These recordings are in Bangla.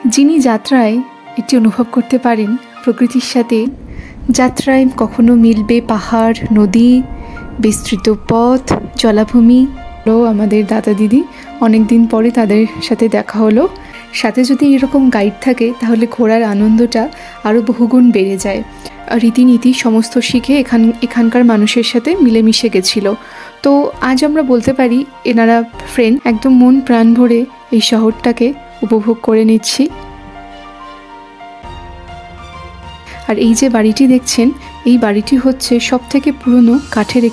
যিনি যাত্রায় এটি অনুভব করতে পারেন প্রকৃতির সাথে, যাত্রায় কখনো মিলবে পাহাড়, নদী, বিস্তৃত পথ, জলাভূমি। আমাদের দাদা দিদি অনেক দিন পরে তাদের সাথে দেখা হলো। সাথে যদি এরকম গাইড থাকে তাহলে ঘোরার আনন্দটা আরও বহুগুণ বেড়ে যায়। রীতিনীতি সমস্ত শিখে এখানকার মানুষের সাথে মিলেমিশে গেছিল। তো আজ আমরা বলতে পারি এনারা ফ্রেন্ড। একদম মন প্রাণ ভরে এই শহরটাকে উপভোগ করে নিচ্ছি। আর এই যে বাড়িটি দেখছেন, এই বাড়িটি হচ্ছে সবথেকে পুরনো কাঠের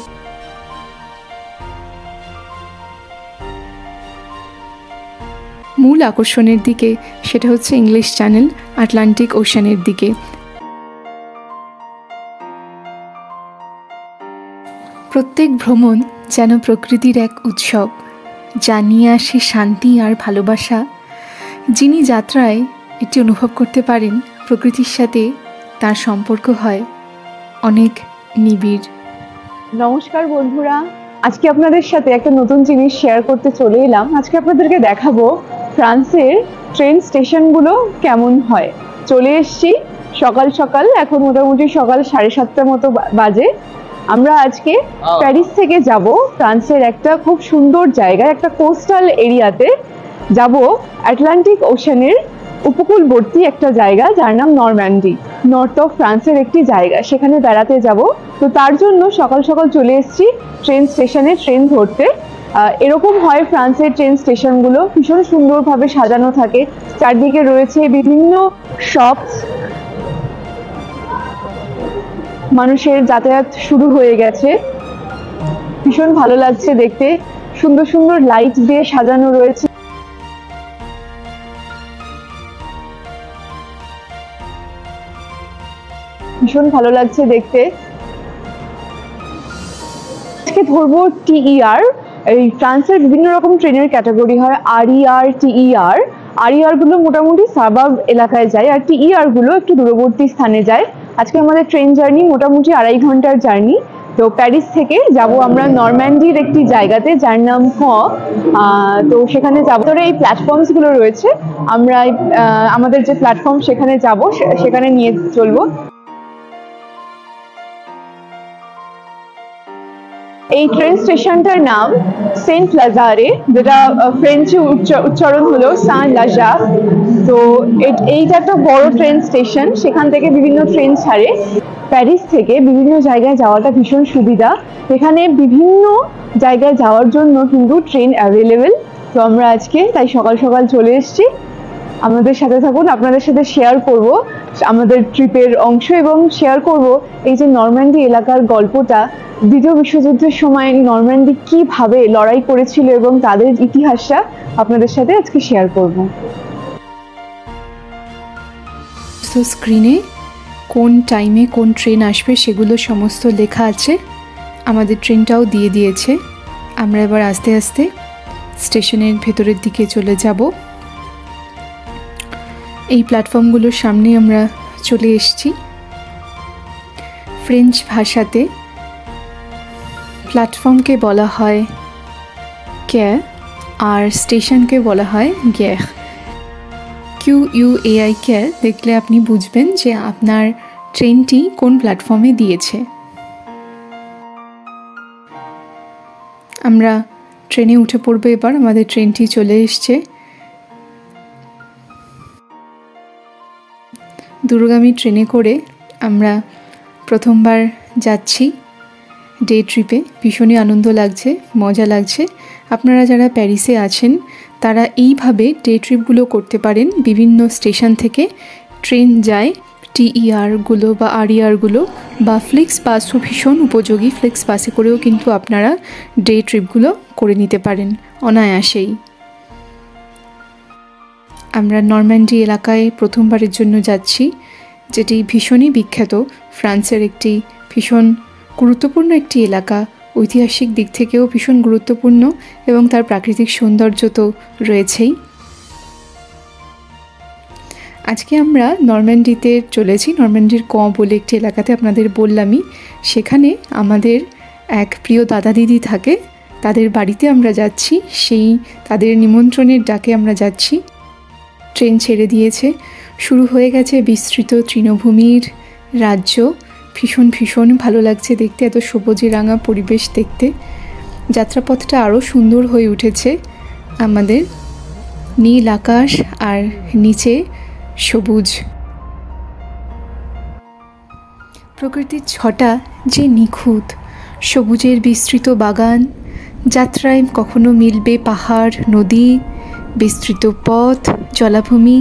মূল আকর্ষণের দিকে, সেটা হচ্ছে ইংলিশ চ্যানেল, আটলান্টিক ওশানের দিকে। প্রত্যেক ভ্রমণ যেন প্রকৃতির এক উৎসব, যা নিয়ে আসে শান্তি আর ভালোবাসা। যিনি যাত্রায় এটি অনুভব করতে পারেন প্রকৃতির সাথে, তার সম্পর্ক হয় অনেক নিবিড়। নমস্কার বন্ধুরা, আজকে আপনাদের সাথে একটা নতুন জিনিস শেয়ার করতে চলে এলাম। আজকে আপনাদেরকে দেখাবো ফ্রান্সের ট্রেন স্টেশনগুলো কেমন হয়। চলে এসছি সকাল সকাল, এখন মোটামুটি সকাল 7:30 মতো বাজে। আমরা আজকে প্যারিস থেকে যাব ফ্রান্সের একটা খুব সুন্দর জায়গায়, একটা কোস্টাল এরিয়াতে যাব, আটলান্টিক ওশানের উপকূলবর্তী একটা জায়গা যার নাম নরম্যান্ডি। নর্থ অফ ফ্রান্সের একটি জায়গা, সেখানে বেড়াতে যাব। তো তার জন্য সকাল সকাল চলে এসেছি ট্রেন স্টেশনে ট্রেন ধরতে। এরকম হয় ফ্রান্সের ট্রেন স্টেশনগুলো, ভীষণ সুন্দরভাবে সাজানো থাকে। চারদিকে রয়েছে বিভিন্ন শপস, মানুষের যাতায়াত শুরু হয়ে গেছে। ভীষণ ভালো লাগছে দেখতে, সুন্দর সুন্দর লাইট দিয়ে সাজানো রয়েছে। ভীষণ ভালো লাগছে দেখতে। আজকে ধরবো টিইআর। এই ফ্রান্সের বিভিন্ন রকম ট্রেনের ক্যাটাগরি হয়, আরইআর, টিইআর। আরইআর গুলো মোটামুটি সাবাব এলাকায় যায়, আর টিইআর গুলো একটু দূরবর্তী স্থানে যায়। আজকে আমাদের ট্রেন জার্নি মোটামুটি 2.5 ঘন্টার জার্নি। তো প্যারিস থেকে যাব আমরা নরম্যান্ডির একটি জায়গাতে যার নাম তো সেখানে যাবো। ধরে এই প্ল্যাটফর্মস গুলো রয়েছে, আমরা আমাদের যে প্ল্যাটফর্ম সেখানে যাব, সেখানে নিয়ে চলবো। এই ট্রেন স্টেশনটার নাম সেন্ট লাজারে, যেটা ফ্রেঞ্চে উচ্চারণ হলো সান লাজা। তো এইটা একটা বড় ট্রেন স্টেশন, সেখান থেকে বিভিন্ন ট্রেন ছাড়ে। প্যারিস থেকে বিভিন্ন জায়গায় যাওয়াটা ভীষণ সুবিধা। এখানে বিভিন্ন জায়গায় যাওয়ার জন্য কিন্তু ট্রেন অ্যাভেলেবেল। তো আমরা আজকে তাই সকাল সকাল চলে এসেছি। আমাদের সাথে থাকুন, আপনাদের সাথে শেয়ার করব আমাদের ট্রিপের অংশ, এবং শেয়ার করব এই যে নরম্যান্ডি এলাকার গল্পটা। দ্বিতীয় বিশ্বযুদ্ধের সময় নরম্যান্ডি কিভাবে লড়াই করেছিল এবং তাদের ইতিহাসটা আপনাদের সাথে আজকে শেয়ার করব। তো স্ক্রিনে কোন টাইমে কোন ট্রেন আসবে সেগুলো সমস্ত লেখা আছে। আমাদের ট্রেনটাও দিয়ে দিয়েছে। আমরা এবার আস্তে আস্তে স্টেশনের ভেতরের দিকে চলে যাব। এই প্ল্যাটফর্মগুলোর সামনে আমরা চলে এসেছি। ফ্রেঞ্চ ভাষাতে প্ল্যাটফর্মকে বলা হয় ক্যা, আর স্টেশনকে বলা হয় গ্যার। QUAI ক্যা দেখলে আপনি বুঝবেন যে আপনার ট্রেনটি কোন প্ল্যাটফর্মে দিয়েছে। আমরা ট্রেনে উঠে পড়বো এবার। আমাদের ট্রেনটি চলে এসছে। দূরগামী ট্রেনে করে আমরা প্রথমবার যাচ্ছি ডে ট্রিপে। ভীষণই আনন্দ লাগছে, মজা লাগছে। আপনারা যারা প্যারিসে আছেন তারা এইভাবে ডে ট্রিপগুলো করতে পারেন। বিভিন্ন স্টেশন থেকে ট্রেন যায়, টিইআরগুলো বা আরইআরগুলো বা ফ্লিক্স বাসও ভীষণ উপযোগী। ফ্লিক্স বাসে করেও কিন্তু আপনারা ডে ট্রিপগুলো করে নিতে পারেন অনায়াসেই। আমরা নরম্যান্ডি এলাকায় প্রথমবারের জন্য যাচ্ছি, যেটি ভীষণই বিখ্যাত। ফ্রান্সের একটি ভীষণ গুরুত্বপূর্ণ একটি এলাকা, ঐতিহাসিক দিক থেকেও ভীষণ গুরুত্বপূর্ণ, এবং তার প্রাকৃতিক সৌন্দর্য তো রয়েছেই। আজকে আমরা নরম্যান্ডিতে চলেছি। নরম্যান্ডির বলে একটি এলাকাতে আপনাদের বললামই। সেখানে আমাদের এক প্রিয় দাদা দিদি থাকে, তাদের বাড়িতে আমরা যাচ্ছি। সেই তাদের নিমন্ত্রণের ডাকে আমরা যাচ্ছি। ট্রেন ছেড়ে দিয়েছে, শুরু হয়ে গেছে বিস্তৃত তৃণভূমির রাজ্য। ভীষণ ভীষণ ভালো লাগছে দেখতে, এত সবুজে রাঙা পরিবেশ দেখতে। যাত্রাপথটা আরও সুন্দর হয়ে উঠেছে, আমাদের নীল আকাশ আর নিচে সবুজ। প্রকৃতির ছটা যে নিখুঁত, সবুজের বিস্তৃত বাগান, যাত্রায় কখনো মিলবে পাহাড়, নদী, বিস্তৃত পথ, জলাভূমি।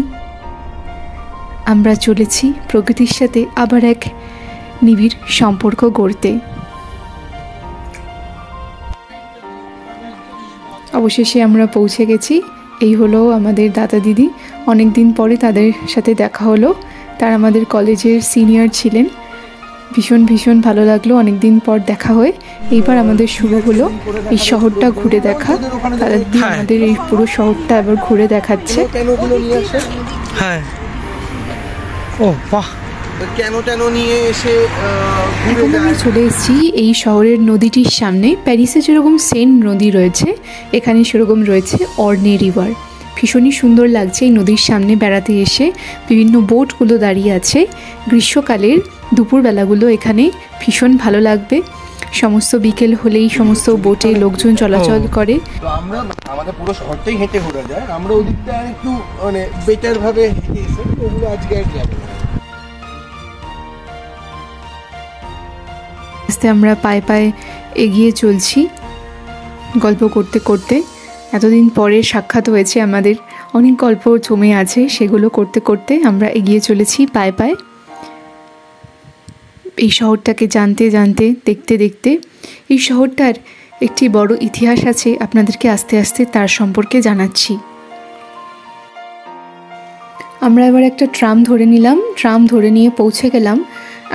আমরা চলেছি প্রকৃতির সাথে আবার এক নিবিড় সম্পর্ক গড়তে। অবশেষে আমরা পৌঁছে গেছি। এই হলো আমাদের দাদা দিদি, অনেক দিন পরে তাদের সাথে দেখা হলো। তারা আমাদের কলেজের সিনিয়র ছিলেন। ভীষণ ভীষণ ভালো লাগলো অনেক দিন পর দেখা হয়ে। এইবার আমাদের শুরু হলো এই শহরটা ঘুরে দেখা। দাদা দিদি আমাদের এই পুরো শহরটা এবার ঘুরে দেখাচ্ছে। হ্যাঁ, ও বাহ, এখন আমি চলে এসেছি এই শহরের নদীটির সামনে। প্যারিসে যেরকম সেন নদী রয়েছে, এখানে সেরকম রয়েছে অর্নে রিভার। ভীষণই সুন্দর লাগছে এই নদীর সামনে বেড়াতে এসে। বিভিন্ন বোটগুলো দাঁড়িয়ে আছে। গ্রীষ্মকালের দুপুরবেলাগুলো এখানে ভীষণ ভালো লাগবে। সমস্ত বিকেল হলেই সমস্ত বোটে লোকজন চলাচল করে। আমরা আমাদের পুরো শহরটাই হেঁটে ঘোরা যায়, আমরা ওদিকটা একটু মানে বেটার ভাবে হেঁটে এসে ওগুলো আজকে আর যাবো। আস্তে আমরা পায়ে পায়ে এগিয়ে চলছি গল্প করতে করতে। এতদিন পরে সাক্ষাৎ হয়েছে আমাদের, অনেক গল্প জমে আছে, সেগুলো করতে করতে আমরা এগিয়ে চলেছি পায়ে পায়ে এই শহরটাকে জানতে জানতে, দেখতে দেখতে। এই শহরটার একটি বড় ইতিহাস আছে, আপনাদেরকে আস্তে আস্তে তার সম্পর্কে জানাচ্ছি। আমরা এবার একটা ট্রাম ধরে নিলাম। ট্রাম ধরে নিয়ে পৌঁছে গেলাম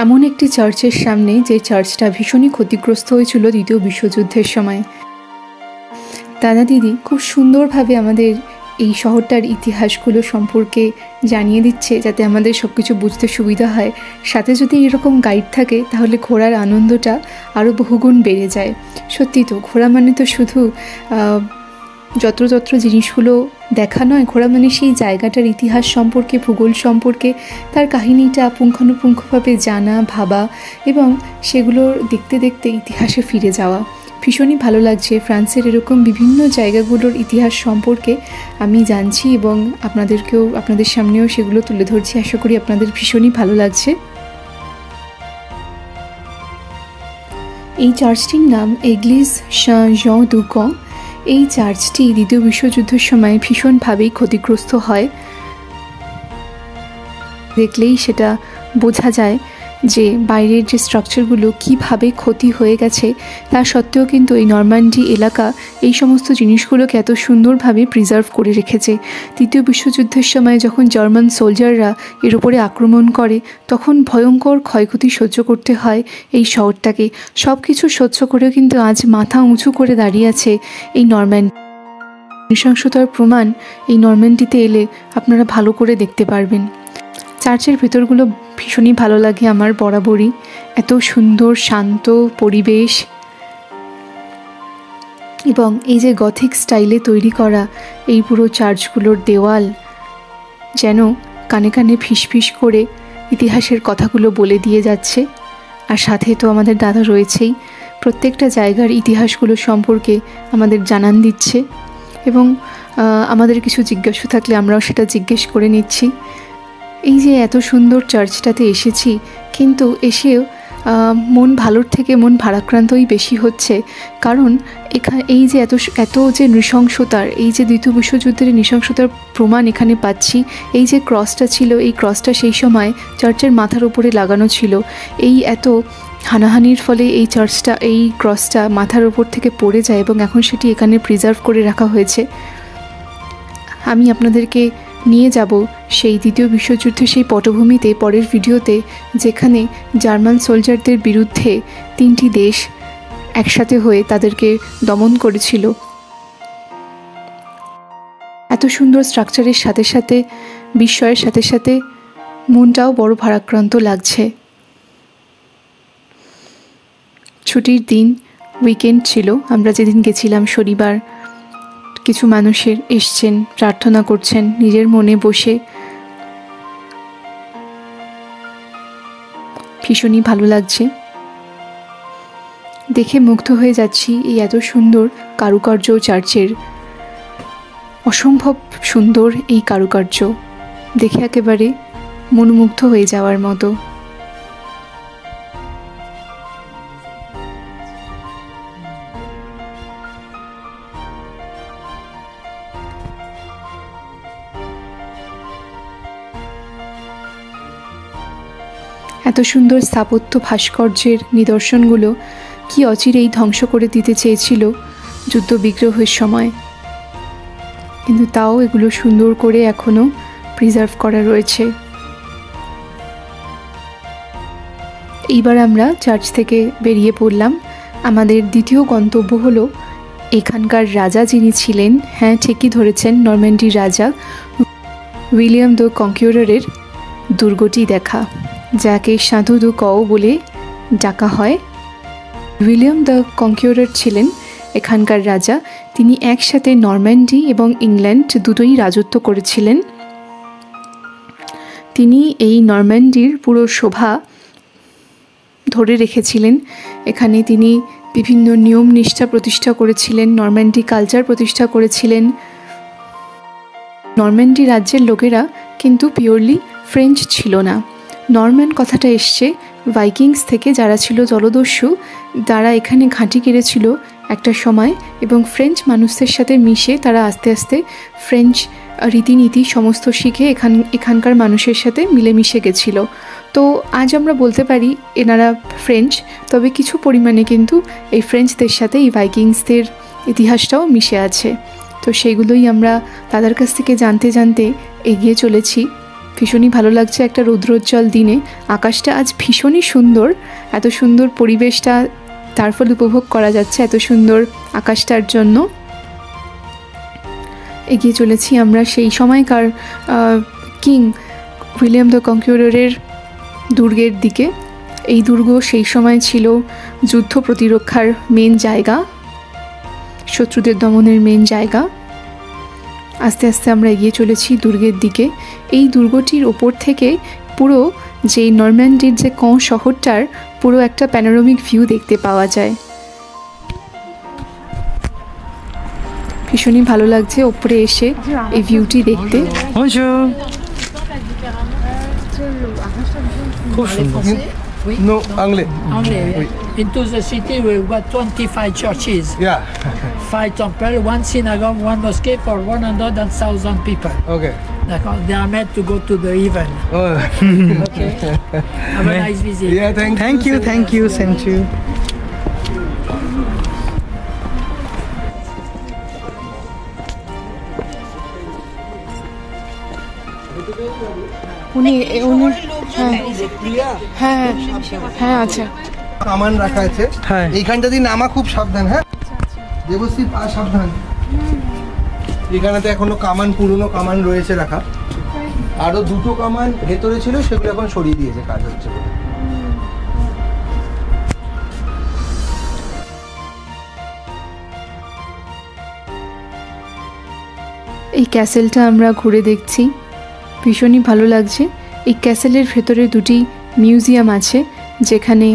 এমন একটি চার্চের সামনে, যে চার্চটা ভীষণই ক্ষতিগ্রস্ত হয়েছিল দ্বিতীয় বিশ্বযুদ্ধের সময়। দাদা দিদি খুব সুন্দরভাবে আমাদের এই শহরটার ইতিহাসগুলো সম্পর্কে জানিয়ে দিচ্ছে, যাতে আমাদের সব কিছু বুঝতে সুবিধা হয়। সাথে যদি এরকম গাইড থাকে তাহলে ঘোরার আনন্দটা আরও বহুগুণ বেড়ে যায়। সত্যি তো, ঘোরা মানে তো শুধু যত্রতত্র জিনিসগুলো দেখা নয়। ঘোরা মানে সেই জায়গাটার ইতিহাস সম্পর্কে, ভূগোল সম্পর্কে, তার কাহিনীটা পুঙ্খানুপুঙ্খভাবে জানা, ভাবা এবং সেগুলো দেখতে দেখতে ইতিহাসে ফিরে যাওয়া। ভীষণই ভালো লাগছে। ফ্রান্সের এরকম বিভিন্ন জায়গাগুলোর ইতিহাস সম্পর্কে আমি জানছি এবং আপনাদের সামনেও সেগুলো তুলে ধরছি। আশা করি আপনাদের ভীষণই ভালো লাগছে। এই চার্চটির নাম এগ্লিজ সান জন দু ক্যাঁ। এই চার্চটি দ্বিতীয় বিশ্বযুদ্ধের সময় ভীষণভাবেই ক্ষতিগ্রস্ত হয়। দেখলেই সেটা বোঝা যায় যে বাইরের যে স্ট্রাকচারগুলো কীভাবে ক্ষতি হয়ে গেছে, তা সত্ত্বেও কিন্তু এই নরম্যান্ডি এলাকা এই সমস্ত জিনিসগুলোকে এত সুন্দরভাবে প্রিজার্ভ করে রেখেছে। তৃতীয় বিশ্বযুদ্ধের সময় যখন জার্মান সোলজাররা এর উপরে আক্রমণ করে, তখন ভয়ঙ্কর ক্ষয়ক্ষতি সহ্য করতে হয় এই শহরটাকে। সব কিছু সহ্য করেও কিন্তু আজ মাথা উঁচু করে দাঁড়িয়ে আছে এই নরম্যান্ডি। নৃশংসতার প্রমাণ এই নরম্যান্ডিতে এলে আপনারা ভালো করে দেখতে পারবেন। চার্চের ভেতরগুলো ভীষণই ভালো লাগে আমার বরাবরই। এত সুন্দর শান্ত পরিবেশ এবং এই যে গথিক স্টাইলে তৈরি করা এই পুরো চার্চগুলোর দেওয়াল যেন কানে কানে ফিসফিস করে ইতিহাসের কথাগুলো বলে দিয়ে যাচ্ছে। আর সাথে তো আমাদের দাদা রয়েছেই, প্রত্যেকটা জায়গার ইতিহাসগুলো সম্পর্কে আমাদের জানান দিচ্ছে এবং আমাদের কিছু জিজ্ঞাসা থাকলে আমরাও সেটা জিজ্ঞেস করে নিচ্ছি। এই যে এত সুন্দর চার্চটাতে এসেছি, কিন্তু এসেও মন ভালোর থেকে মন ভারাক্রান্তই বেশি হচ্ছে। কারণ এই যে এত যে নৃশংসতার, এই যে দ্বিতীয় বিশ্বযুদ্ধের নৃশংসতার প্রমাণ এখানে পাচ্ছি। এই যে ক্রসটা ছিল, এই ক্রসটা সেই সময় চার্চের মাথার উপরে লাগানো ছিল। এই এত হানাহানির ফলে এই ক্রসটা মাথার উপর থেকে পড়ে যায় এবং এখন সেটি এখানে প্রিজার্ভ করে রাখা হয়েছে। আমি আপনাদেরকে নিয়ে যাব সেই দ্বিতীয় বিশ্বযুদ্ধের সেই পটভূমিতে পরের ভিডিওতে, যেখানে জার্মান সোলজারদের বিরুদ্ধে 3টি দেশ একসাথে হয়ে তাদেরকে দমন করেছিল। এত সুন্দর স্ট্রাকচারের সাথে সাথে, বিস্ময়ের সাথে সাথে মনটাও বড় ভারাক্রান্ত লাগছে। ছুটির দিন, উইকেন্ড ছিল। আমরা যেদিন গেছিলাম শনিবার, কিছু মানুষের এসছেন, প্রার্থনা করছেন নিজের মনে বসে। ভীষণই ভালো লাগছে, দেখে মুগ্ধ হয়ে যাচ্ছি এই এত সুন্দর কারুকার্য চার্চের। অসম্ভব সুন্দর এই কারুকার্য, দেখে একেবারে মনোমুগ্ধ হয়ে যাওয়ার মতো। এত সুন্দর স্থাপত্য ভাস্কর্যের নিদর্শনগুলো কি অচিরেই ধ্বংস করে দিতে চেয়েছিল যুদ্ধ বিগ্রহের সময়, কিন্তু তাও এগুলো সুন্দর করে এখনো প্রিজার্ভ করা রয়েছে। এইবার আমরা চার্চ থেকে বেরিয়ে পড়লাম। আমাদের দ্বিতীয় গন্তব্য হলো এখানকার রাজা যিনি ছিলেন, হ্যাঁ ঠিকই ধরেছেন, নরম্যান্ডির রাজা উইলিয়াম দ্য কনকিউরারের দুর্গটি দেখা, যাকে সাধু দ্য কও বলে ডাকা হয়। উইলিয়াম দ্য কনকিউরার ছিলেন এখানকার রাজা। তিনি একসাথে নরম্যান্ডি এবং ইংল্যান্ড দুটোই রাজত্ব করেছিলেন। তিনি এই নরম্যান্ডির পুরো শোভা ধরে রেখেছিলেন। এখানে তিনি বিভিন্ন নিয়ম নিষ্ঠা প্রতিষ্ঠা করেছিলেন, নরম্যান্ডি কালচার প্রতিষ্ঠা করেছিলেন। নরম্যান্ডি রাজ্যের লোকেরা কিন্তু পিওরলি ফ্রেঞ্চ ছিল না। নরম্যান কথাটা এসছে ভাইকিংস থেকে, যারা ছিল জলদস্যু, তারা এখানে ঘাঁটি কেড়েছিল একটা সময় এবং ফ্রেঞ্চ মানুষদের সাথে মিশে তারা আস্তে আস্তে ফ্রেঞ্চ রীতিনীতি সমস্ত শিখে এখানকার মানুষের সাথে মিলেমিশে গেছিল। তো আজ আমরা বলতে পারি এনারা ফ্রেঞ্চ, তবে কিছু পরিমাণে কিন্তু এই ফ্রেঞ্চদের সাথে এই ভাইকিংসদের ইতিহাসটাও মিশে আছে। তো সেগুলোই আমরা তাদের কাছ থেকে জানতে জানতে এগিয়ে চলেছি। ভীষণই ভালো লাগছে একটা রৌদ্রোজ্জ্বল দিনে। আকাশটা আজ ভীষণই সুন্দর, এত সুন্দর পরিবেশটা তার ফলে উপভোগ করা যাচ্ছে এত সুন্দর আকাশটার জন্য। এগিয়ে চলেছি আমরা সেই সময়কার কিং উইলিয়াম দ্য কনকিউরারের দুর্গের দিকে। এই দুর্গ সেই সময় ছিল যুদ্ধ প্রতিরক্ষার মেন জায়গা, শত্রুদের দমনের মেন জায়গা। আস্তে আস্তে আমরা এগিয়ে চলেছি দুর্গের দিকে। এই দুর্গটির ওপর থেকে পুরো যে নরম্যান্ডির যে কঁ শহরটার পুরো একটা প্যানোরামিক ভিউ দেখতে পাওয়া যায়। ভীষণই ভালো লাগছে ওপরে এসে এই ভিউটি দেখতে। খুব সুন্দর। No, anglais. Anglais. Into the city we've got 25 churches. Yeah. 5 temples, 1 synagogue, 1 mosque for 100,000 people. Okay. D'accord. They are made to go to the heaven. Oh. Okay. Have a nice visit. Yeah, Thank you, same to you. উনি হ্যাঁ হ্যাঁ আচ্ছা কামান রাখা আছে। হ্যাঁ। এইখানটা দিয়ে নামা খুব সাবধান। হ্যাঁ দেবশ্রী পা সাবধান। এখানেতে এখনো কামান, পুরনো কামান রয়েছে রাখা। আরো দুটো কামান ভেতরে ছিল, সেগুলো এখন সরিয়ে দিয়েছে, কাজ হচ্ছে। এই ক্যাসেলটা আমরা ঘুরে দেখছি, ভীষণই ভালো লাগছে। এই ক্যাসেলের ভেতরে দুটি মিউজিয়াম আছে, যেখানে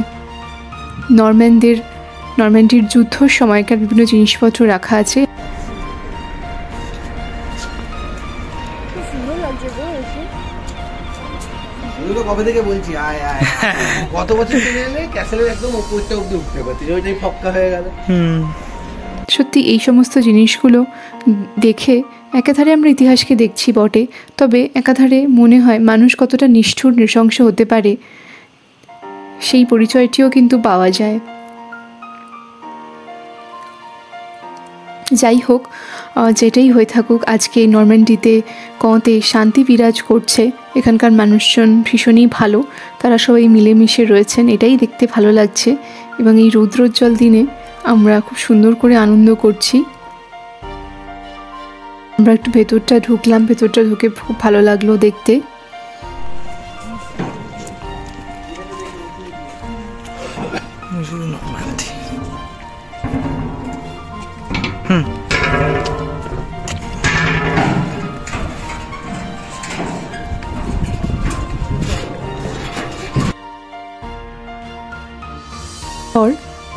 নরম্যান্ডির যুদ্ধর সময়কার বিভিন্ন জিনিসপত্র রাখা আছে। কবে থেকে বলছি আয় আয়, গত বছর চলে এলে ক্যাসেলের একদম উপরটা অব্দি উঠতে পারতি, ওইটাই ফক্কা হয়ে গেল। সত্যি এই সমস্ত জিনিসগুলো দেখে একাধারে আমরা ইতিহাসকে দেখছি বটে, তবে একাধারে মনে হয় মানুষ কতটা নিষ্ঠুর নৃশংস হতে পারে সেই পরিচয়টিও কিন্তু পাওয়া যায়। যাই হোক, যেটাই হয়ে থাকুক, আজকে নরম্যান্ডিতে কঁতে শান্তি বিরাজ করছে। এখানকার মানুষজন ভীষণই ভালো, তারা সবাই মিলেমিশে রয়েছেন, এটাই দেখতে ভালো লাগছে। এবং এই রৌদ্রোজ্জ্বল দিনে আমরা খুব সুন্দর করে আনন্দ করছি। আমরা একটু ভেতরটা ঢুকলাম, ভেতরটা ঢুকে খুব ভালো লাগলো দেখতে।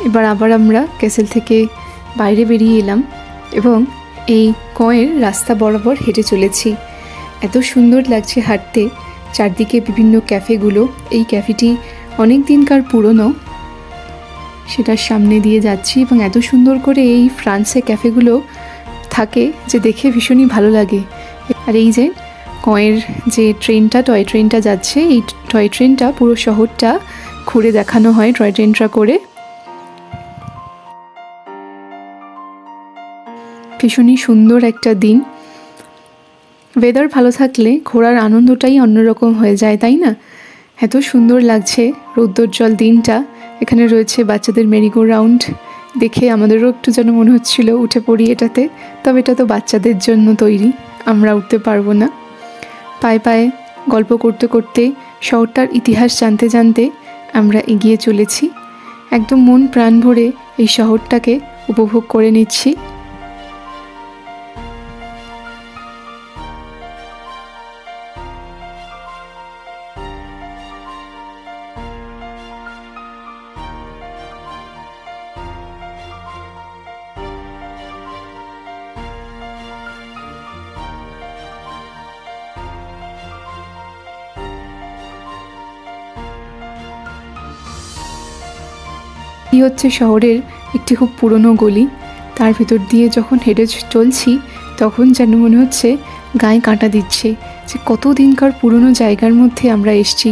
এবার আবার আমরা ক্যাসেল থেকে বাইরে বেরিয়ে এলাম এবং এই কয়ের রাস্তা বরাবর হেঁটে চলেছি। এত সুন্দর লাগছে হাঁটতে, চারদিকে বিভিন্ন ক্যাফেগুলো। এই ক্যাফেটি অনেক দিনকার পুরনো, সেটার সামনে দিয়ে যাচ্ছি এবং এত সুন্দর করে এই ফ্রান্সে ক্যাফেগুলো থাকে যে দেখে ভীষণই ভালো লাগে। আর এই যে কয়ের যে ট্রেনটা, টয় ট্রেনটা যাচ্ছে, এই টয় ট্রেনটা পুরো শহরটা ঘুরে দেখানো হয় টয় ট্রেনটা করে। ভীষণই সুন্দর একটা দিন। ওয়েদার ভালো থাকলে ঘোরার আনন্দটাই অন্যরকম হয়ে যায়, তাই না? এত সুন্দর লাগছে রৌদ্রোজ্জ্বল দিনটা। এখানে রয়েছে বাচ্চাদের মেরিগো রাউন্ড, দেখে আমাদেরও একটু যেন মনে হচ্ছিল উঠে পড়ি এটাতে, তবে এটা তো বাচ্চাদের জন্য তৈরি, আমরা উঠতে পারবো না। পায়ে পায়ে গল্প করতে করতে শহরটার ইতিহাস জানতে জানতে আমরা এগিয়ে চলেছি। একদম মন প্রাণ ভরে এই শহরটাকে উপভোগ করে নিচ্ছি। এই হচ্ছে শহরের একটি খুব পুরনো গলি। তার ভেতর দিয়ে যখন হেঁটে চলছি তখন যেন মনে হচ্ছে গায়ে কাঁটা দিচ্ছে যে কত দিনকার পুরনো জায়গার মধ্যে আমরা এসেছি।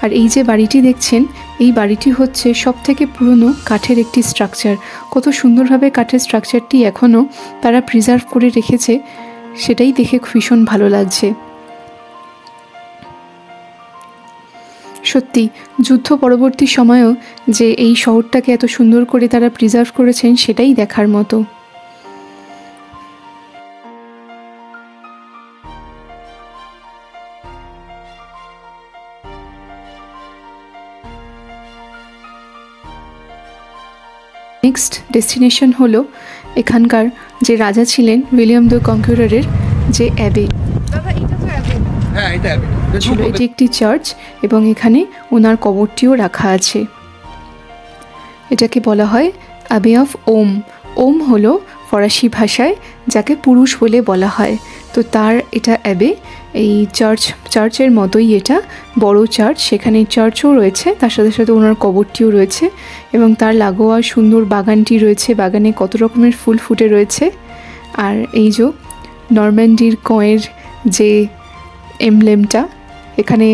আর এই যে বাড়িটি দেখছেন, এই বাড়িটি হচ্ছে সবথেকে পুরনো কাঠের একটি স্ট্রাকচার। কত সুন্দরভাবে কাঠের স্ট্রাকচারটি এখনও তারা প্রিজার্ভ করে রেখেছে, সেটাই দেখে ভীষণ ভালো লাগছে। সত্যি যুদ্ধ পরবর্তী সময়েও যে এই শহরটাকে এত সুন্দর করে তারা প্রিজার্ভ করেছেন সেটাই দেখার মতো। নেক্সট ডেস্টিনেশন হলো এখানকার যে রাজা ছিলেন উইলিয়াম দ্য কনকুরারের যে অ্যাবে ছিল। এটি একটি চার্চ এবং এখানে ওনার কবরটিও রাখা আছে। এটাকে বলা হয় অ্যাবে অফ ওম। ওম হলো ফরাসি ভাষায় যাকে পুরুষ বলে বলা হয়। তো তার এটা অ্যাবে, এই চার্চের মতোই এটা বড় চার্চ, সেখানে চার্চও রয়েছে, তার সাথে সাথে ওনার কবরটিও রয়েছে এবং তার লাগোয়া সুন্দর বাগানটি রয়েছে। বাগানে কত রকমের ফুল ফুটে রয়েছে। আর এই যে নরম্যান্ডির কয়ের যে এমব্লেমটা, এখানে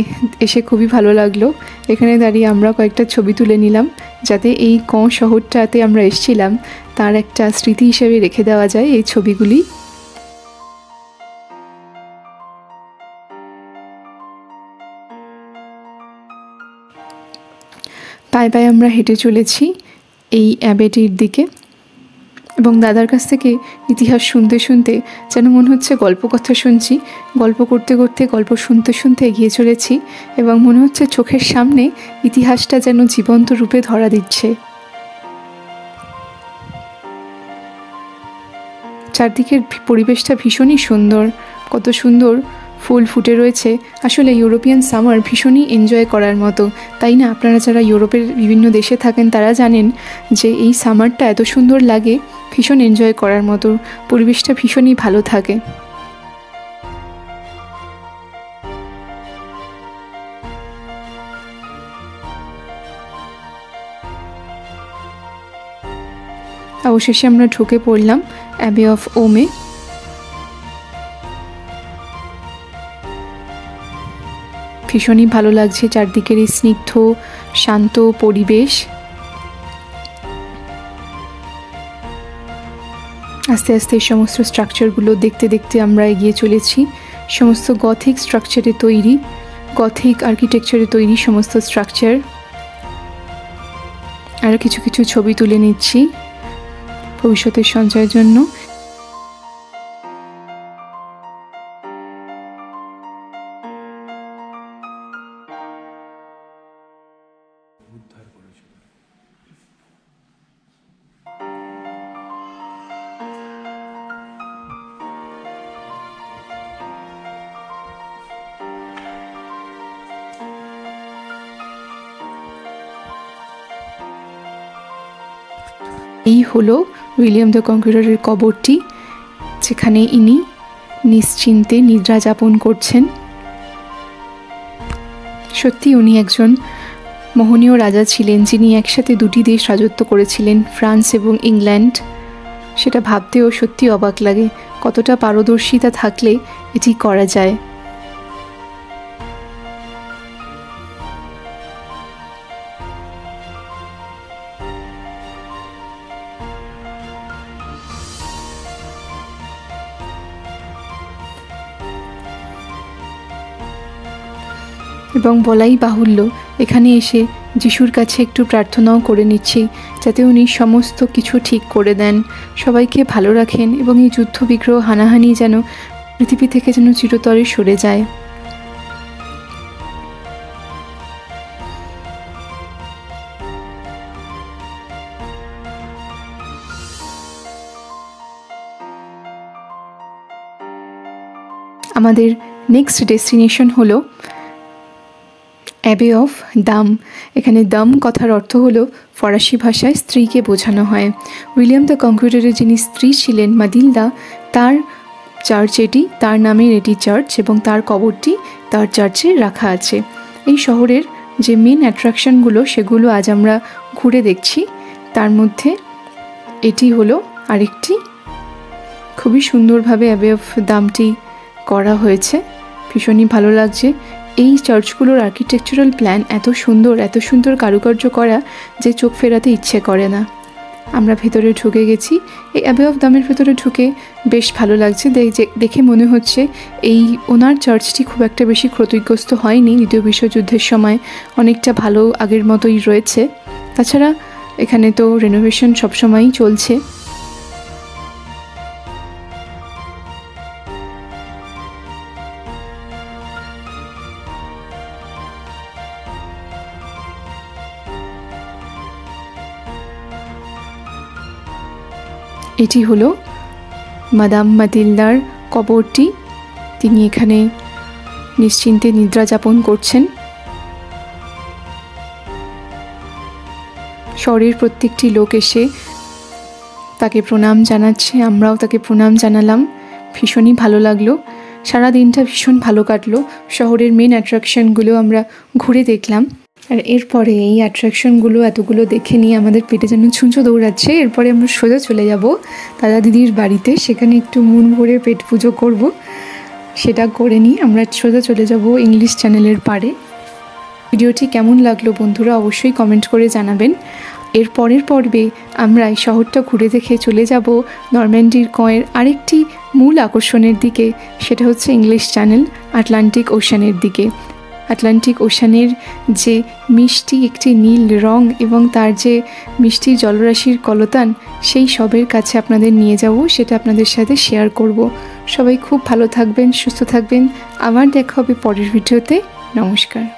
এসে খুবই ভালো লাগলো। এখানে দাঁড়িয়ে আমরা কয়েকটা ছবি তুলে নিলাম, যাতে এই শহরটাতে আমরা এসেছিলাম তার একটা স্মৃতি হিসেবে রেখে দেওয়া যায় এই ছবিগুলি। পায়ে পায়ে আমরা হেঁটে চলেছি এই অ্যাবেটির দিকে এবং দাদার কাছ থেকে ইতিহাস শুনতে শুনতে যেন মনে হচ্ছে গল্প কথা শুনছি। গল্প করতে করতে গল্প শুনতে শুনতে এগিয়ে চলেছি এবং মনে হচ্ছে চোখের সামনে ইতিহাসটা যেন জীবন্ত রূপে ধরা দিচ্ছে। চারদিকের পরিবেশটা ভীষণই সুন্দর, কত সুন্দর ফুল ফুটে রয়েছে। আসলে ইউরোপিয়ান সামার ভীষণই এনজয় করার মতো, তাই না? আপনারা যারা ইউরোপের বিভিন্ন দেশে থাকেন তারা জানেন যে এই সামারটা এত সুন্দর লাগে, ভীষণ এনজয় করার মতো, পরিবেশটা ভীষণই ভালো থাকে। অবশেষে আমরা ঢুকে পড়লাম অ্যাবে অফ ওমে। ভীষণই ভালো লাগছে চারদিকের এই স্নিগ্ধ শান্ত পরিবেশ। আস্তে আস্তে এই সমস্ত স্ট্রাকচারগুলো দেখতে দেখতে আমরা এগিয়ে চলেছি। সমস্ত গথিক স্ট্রাকচারে তৈরি, গথিক আর্কিটেকচারে তৈরি সমস্ত স্ট্রাকচার। আর কিছু কিছু ছবি তুলে নিচ্ছি ভবিষ্যতের সঞ্চয়ের জন্য। এই হলো উইলিয়াম দ্য কনকুইরারের কবরটি, যেখানে ইনি নিশ্চিন্তে নিদ্রা যাপন করছেন। সত্যি উনি একজন মোহনীয় রাজা ছিলেন, যিনি একসাথে দুটি দেশ রাজত্ব করেছিলেন, ফ্রান্স এবং ইংল্যান্ড। সেটা ভাবতেও সত্যি অবাক লাগে, কতটা পারদর্শিতা থাকলে এটি করা যায়। এবং বলাই বাহুল্য, এখানে এসে যিশুর কাছে একটু প্রার্থনাও করে নিচ্ছি, যাতে উনি সমস্ত কিছু ঠিক করে দেন, সবাইকে ভালো রাখেন এবং এই যুদ্ধ বিগ্রহ হানাহানি যেন পৃথিবী থেকে যেন চিরতরে সরে যায়। আমাদের নেক্সট ডেস্টিনেশন হলো অ্যাবে অফ দাম। এখানে দাম কথার অর্থ হলো ফরাসি ভাষায় স্ত্রীকে বোঝানো হয়। উইলিয়াম দ্য কনকুইরারের যিনি স্ত্রী ছিলেন মাদিলদা, তার চার্চ এটি, তার নামের এটি চার্চ, এবং তার কবরটি তার চার্চে রাখা আছে। এই শহরের যে মেন অ্যাট্রাকশনগুলো সেগুলো আজ আমরা ঘুরে দেখছি। তার মধ্যে এটি হলো আরেকটি, খুবই সুন্দরভাবে অ্যাবে অফ দামটি করা হয়েছে, ভীষণই ভালো লাগছে। এই চার্চগুলোর আর্কিটেকচারাল প্ল্যান এত সুন্দর কারুকার্য করা যে চোখ ফেরাতে ইচ্ছে করে না। আমরা ভেতরে ঢুকে গেছি। এই অ্যাবে অফ দামের ভেতরে ঢুকে বেশ ভালো লাগছে। দেখে মনে হচ্ছে এই ওনার চার্চটি খুব একটা বেশি ক্ষতিগ্রস্ত হয়নি দ্বিতীয় বিশ্বযুদ্ধের সময়, অনেকটা ভালো আগের মতোই রয়েছে। তাছাড়া এখানে তো রেনোভেশন সবসময়ই চলছে। এটি হলো মাদাম মাতিলদার কবরটি, তিনি এখানে নিশ্চিন্তে নিদ্রা যাপন করছেন। শহরের প্রত্যেকটি লোক এসে তাকে প্রণাম জানাচ্ছে, আমরাও তাকে প্রণাম জানালাম। ভীষণই ভালো লাগলো, সারা দিনটা ভীষণ ভালো কাটলো। শহরের মেন অ্যাট্রাকশনগুলো আমরা ঘুরে দেখলাম, আর এরপরে এই অ্যাট্রাকশনগুলো এতগুলো দেখে নিয়ে আমাদের পেটে যেন ছুঁচো দৌড়াচ্ছে। এরপরে আমরা সোজা চলে যাব দাদা দিদির বাড়িতে, সেখানে একটু মন ভরে পেট পুজো করব। সেটা করে নিয়ে আমরা সোজা চলে যাব ইংলিশ চ্যানেলের পাড়ে। ভিডিওটি কেমন লাগলো বন্ধুরা অবশ্যই কমেন্ট করে জানাবেন। এর পরের পর্বে আমরা এই শহরটা ঘুরে দেখে চলে যাব নরম্যান্ডির কয়ের আরেকটি মূল আকর্ষণের দিকে, সেটা হচ্ছে ইংলিশ চ্যানেল, আটলান্টিক ওশানের দিকে। আটলান্টিক ওশানের যে মিষ্টি একটি নীল রং এবং তার যে মিষ্টি জলরাশির কলতান, সেই সবের কাছে আপনাদের নিয়ে যাব, সেটা আপনাদের সাথে শেয়ার করব। সবাই খুব ভালো থাকবেন, সুস্থ থাকবেন। আবার দেখা হবে পরের ভিডিওতে। নমস্কার।